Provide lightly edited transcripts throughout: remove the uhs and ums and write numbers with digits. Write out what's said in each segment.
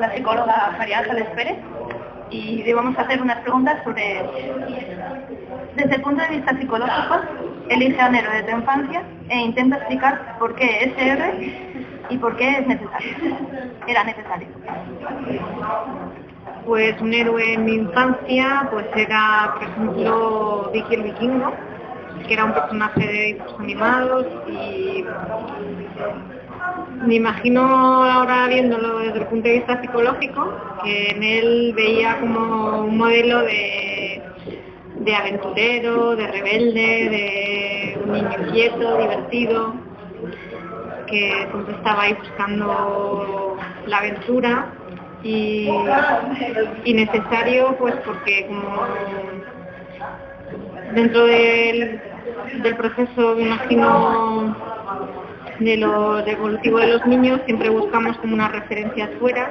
la psicóloga María Ángeles Pérez y le vamos a hacer unas preguntas sobre, desde el punto de vista psicológico, elige a un héroe de tu infancia e intenta explicar por qué ese héroe y por qué es necesario. Era necesario. Pues un héroe en mi infancia pues era, por ejemplo, Vicky el Vikingo, que era un personaje de dibujos animados, y me imagino ahora viéndolo desde el punto de vista psicológico, que en él veía como un modelo de aventurero, de rebelde, de un niño inquieto, divertido, que siempre estaba ahí buscando la aventura y necesario, pues porque como dentro del proceso, me imagino, de lo evolutivo de los niños, siempre buscamos como unas referencias fuera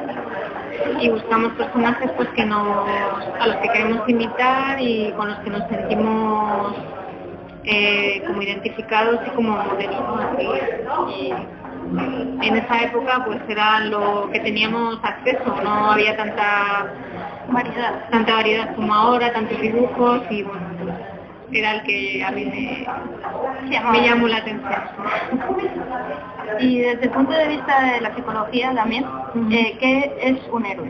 y buscamos personajes pues a los que queremos imitar y con los que nos sentimos como identificados y como modelos, ¿no? Y en esa época pues era lo que teníamos acceso, no había tanta variedad como ahora, tantos dibujos, y bueno, era el que a mí me llamó la atención. Y desde el punto de vista de la psicología también, ¿qué es un héroe?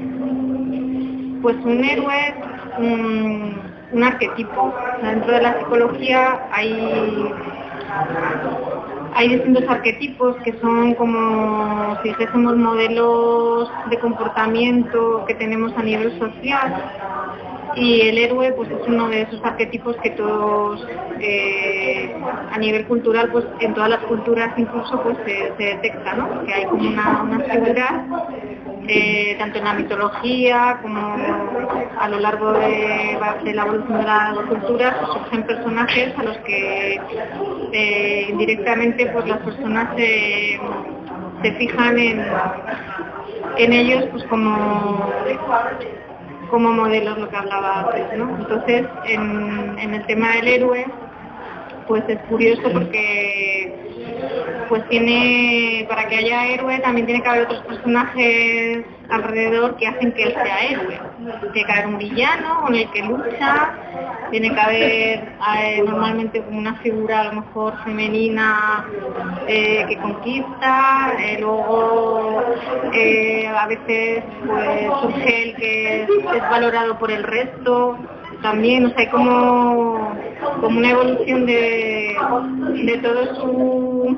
Pues un héroe es un arquetipo. Dentro de la psicología hay distintos arquetipos que son como si dijésemos modelos de comportamiento que tenemos a nivel social, y el héroe pues es uno de esos arquetipos que todos a nivel cultural, pues en todas las culturas incluso pues se detecta, ¿no? Que hay como una figura tanto en la mitología como a lo largo de la evolución de la cultura, pues surgen personajes a los que indirectamente pues las personas se fijan en ellos pues como modelos, lo que hablaba antes, ¿no? Entonces en el tema del héroe pues es curioso porque pues para que haya héroe también tiene que haber otros personajes alrededor que hacen que él sea héroe. Tiene que haber un villano con el que lucha, tiene que haber normalmente como una figura a lo mejor femenina que conquista, luego a veces pues surge el que es valorado por el resto. También, o sea, hay como una evolución de todo su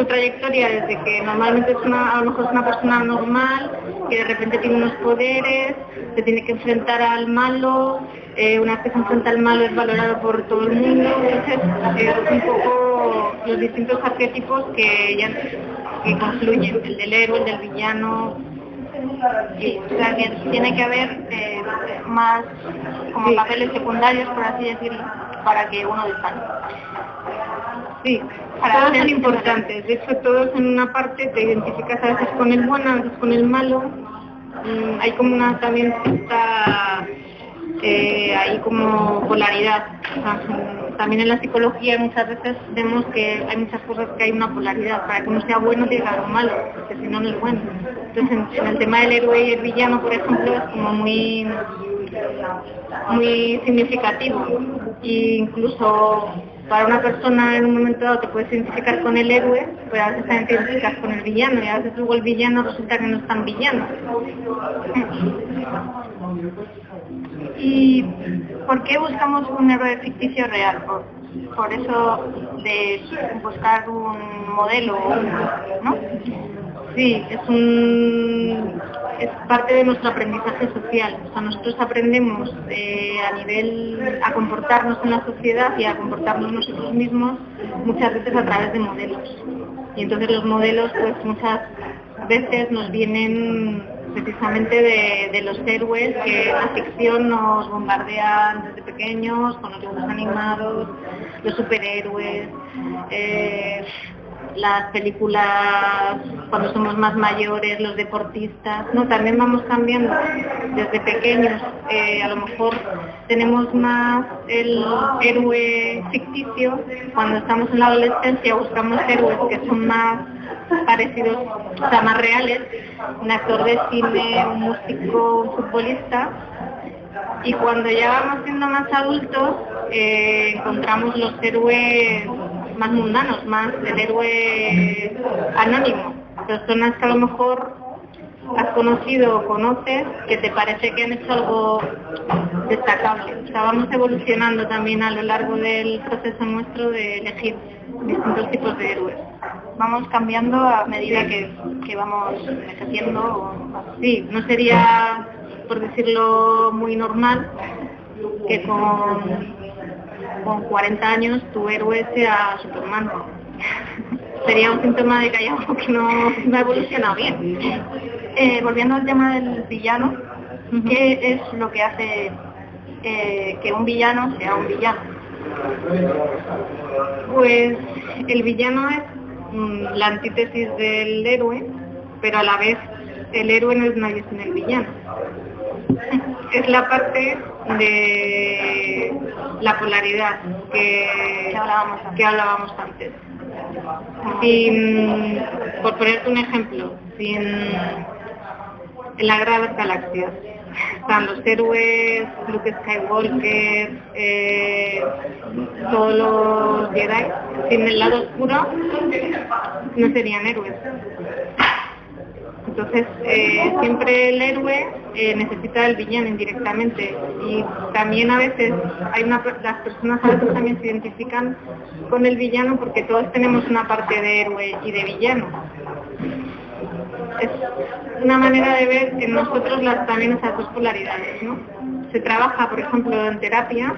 trayectoria, desde que normalmente a lo mejor es una persona normal, que de repente tiene unos poderes, se tiene que enfrentar al malo, una vez que se enfrenta al malo es valorado por todo el mundo. Entonces es un poco los distintos arquetipos que confluyen, el del héroe, el del villano. Sí, o sea que tiene que haber más como papeles secundarios, por así decirlo, para que uno destaque. Sí, todos son importantes. De hecho, todos en una parte te identificas a veces con el bueno, a veces con el malo. Hay como una también hay como polaridad. O sea, también en la psicología muchas veces vemos que hay muchas cosas que hay una polaridad. Para que uno sea bueno tiene que haber malo, porque si no, no es bueno. Entonces en el tema del héroe y el villano, por ejemplo, es como muy significativo. E incluso para una persona en un momento dado te puedes identificar con el héroe, pero a veces también te identificas con el villano, y a veces luego el villano resulta que no es tan villano. ¿Y por qué buscamos un héroe ficticio real? Por eso de buscar un modelo, ¿no? Sí, es parte de nuestro aprendizaje social. O sea, nosotros aprendemos a comportarnos en la sociedad y a comportarnos nosotros mismos muchas veces a través de modelos. Y entonces los modelos pues muchas veces nos vienen precisamente de los héroes que la ficción nos bombardean desde pequeños, con los dibujos animados, los superhéroes. las películas cuando somos más mayores, los deportistas, ¿no? También vamos cambiando desde pequeños. A lo mejor tenemos más el héroe ficticio, cuando estamos en la adolescencia buscamos héroes que son más parecidos, o sea, más reales, un actor de cine, un músico, un futbolista. Y cuando ya vamos siendo más adultos, encontramos los héroes más mundanos, más el héroe anónimo, personas que a lo mejor has conocido o conoces que te parece que han hecho algo destacable. O sea, vamos evolucionando también a lo largo del proceso nuestro de elegir distintos tipos de héroes. Vamos cambiando a medida que vamos envejeciendo. Sí, no sería, por decirlo muy normal, que con 40 años tu héroe sea Superman. Sería un síntoma de que hay algo que no ha evolucionado bien. Volviendo al tema del villano, ¿qué es lo que hace que un villano sea un villano? Pues el villano es la antítesis del héroe, pero a la vez el héroe no es nadie sin el villano. Es la parte de la polaridad que hablábamos antes. Por ponerte un ejemplo, en la Guerra de las Galaxias están los héroes, Luke Skywalker, todos los Jedi. Sin el lado oscuro no serían héroes. Entonces, siempre el héroe necesita del villano indirectamente, y también a veces las personas a veces también se identifican con el villano porque todos tenemos una parte de héroe y de villano. Es una manera de ver en nosotros también esas dos polaridades, ¿no? Se trabaja, por ejemplo, en terapia,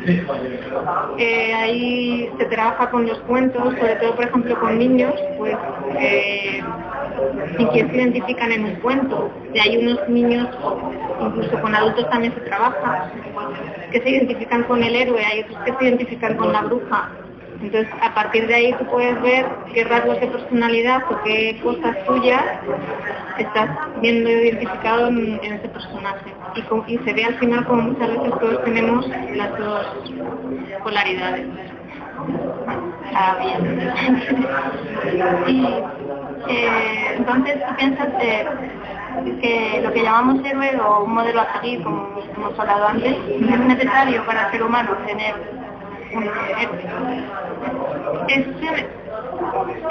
ahí se trabaja con los cuentos, sobre todo, por ejemplo, con niños, pues, y que se identifican en un cuento. Y hay unos niños, incluso con adultos también se trabaja, que se identifican con el héroe, hay otros que se identifican con la bruja. Entonces, a partir de ahí tú puedes ver qué rasgos de personalidad o qué cosas tuyas estás viendo identificado en ese personaje. Y se ve al final como muchas veces todos tenemos las dos polaridades. Ah, bien. Y entonces, ¿tú piensas que lo que llamamos héroe o un modelo a seguir, como hemos hablado antes, es necesario para el ser humano tener un héroe?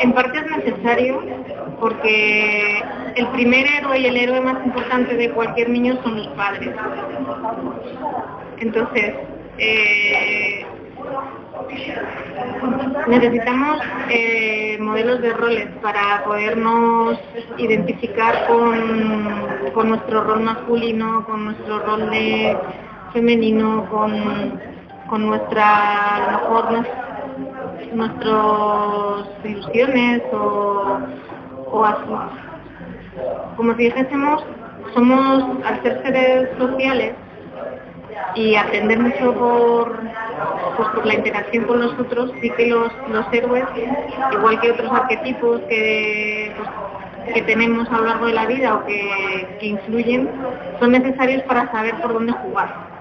En parte es necesario porque el primer héroe y el héroe más importante de cualquier niño son los padres. Entonces, necesitamos modelos de roles para podernos identificar con nuestro rol masculino, con nuestro rol de femenino, con nuestra, a lo mejor, nuestras ilusiones o así. Como si dijésemos, somos, al ser seres sociales y aprender mucho por la interacción con los otros, sí que los héroes, igual que otros arquetipos que tenemos a lo largo de la vida o que influyen, son necesarios para saber por dónde jugar.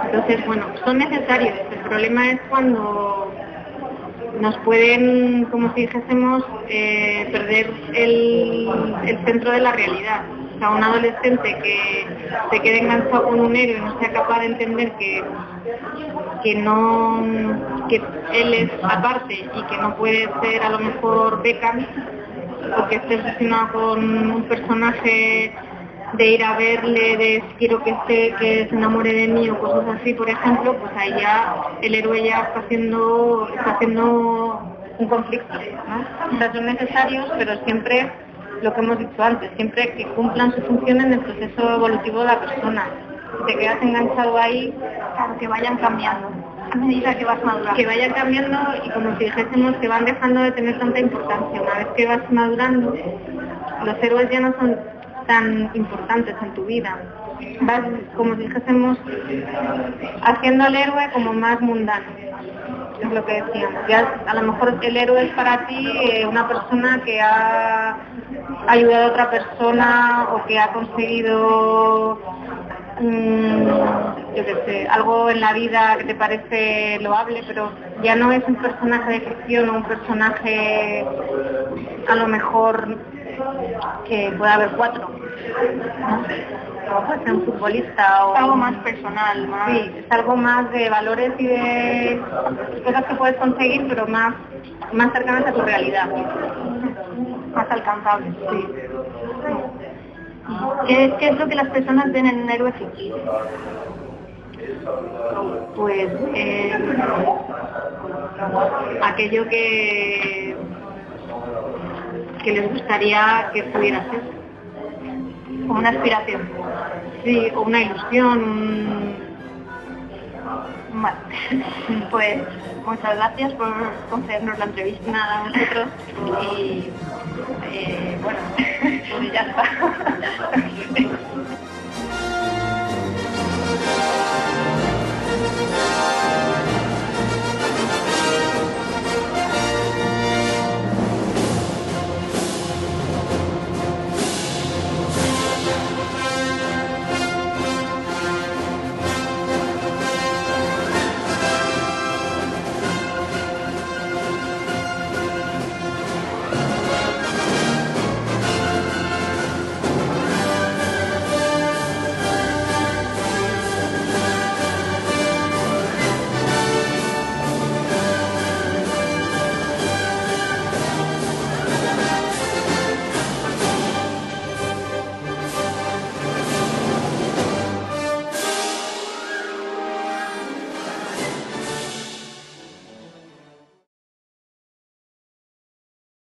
Entonces, bueno, son necesarios. El problema es cuando nos pueden, como si dijésemos, perder el centro de la realidad. O sea, un adolescente que se quede enganchado con un héroe y no sea capaz de entender que él es aparte y que no puede ser a lo mejor Beckham, o que esté obsesionado con un personaje de ir a verle, de quiero que se enamore de mí o cosas así, por ejemplo, pues ahí ya el héroe ya está haciendo un conflicto, ¿no? O sea, son necesarios, pero siempre, lo que hemos dicho antes, siempre que cumplan su función en el proceso evolutivo de la persona. Si te quedas enganchado ahí, claro, que vayan cambiando a medida que vas madurando. Que vayan cambiando y, como si dijésemos, que van dejando de tener tanta importancia. Una vez que vas madurando, los héroes ya no son tan importantes en tu vida. Vas, como dijésemos, haciendo al héroe como más mundano. Es lo que decíamos. Ya a lo mejor el héroe es para ti una persona que ha ayudado a otra persona o que ha conseguido, yo qué sé, algo en la vida que te parece loable, pero ya no es un personaje de ficción o un personaje a lo mejor que pueda haber 4, ¿no? O puede ser un futbolista o Es algo más personal, más... sí, es algo más de valores y de cosas que puedes conseguir, pero más cercanas a tu realidad. más alcanzable. Sí. ¿Qué es lo que las personas ven en un héroe ficticio? Pues aquello que les gustaría que pudiera ser. Como una aspiración. Sí, o una ilusión. Vale. Pues muchas gracias por concedernos la entrevista. Nada, nosotros. Y bueno, pues ya está.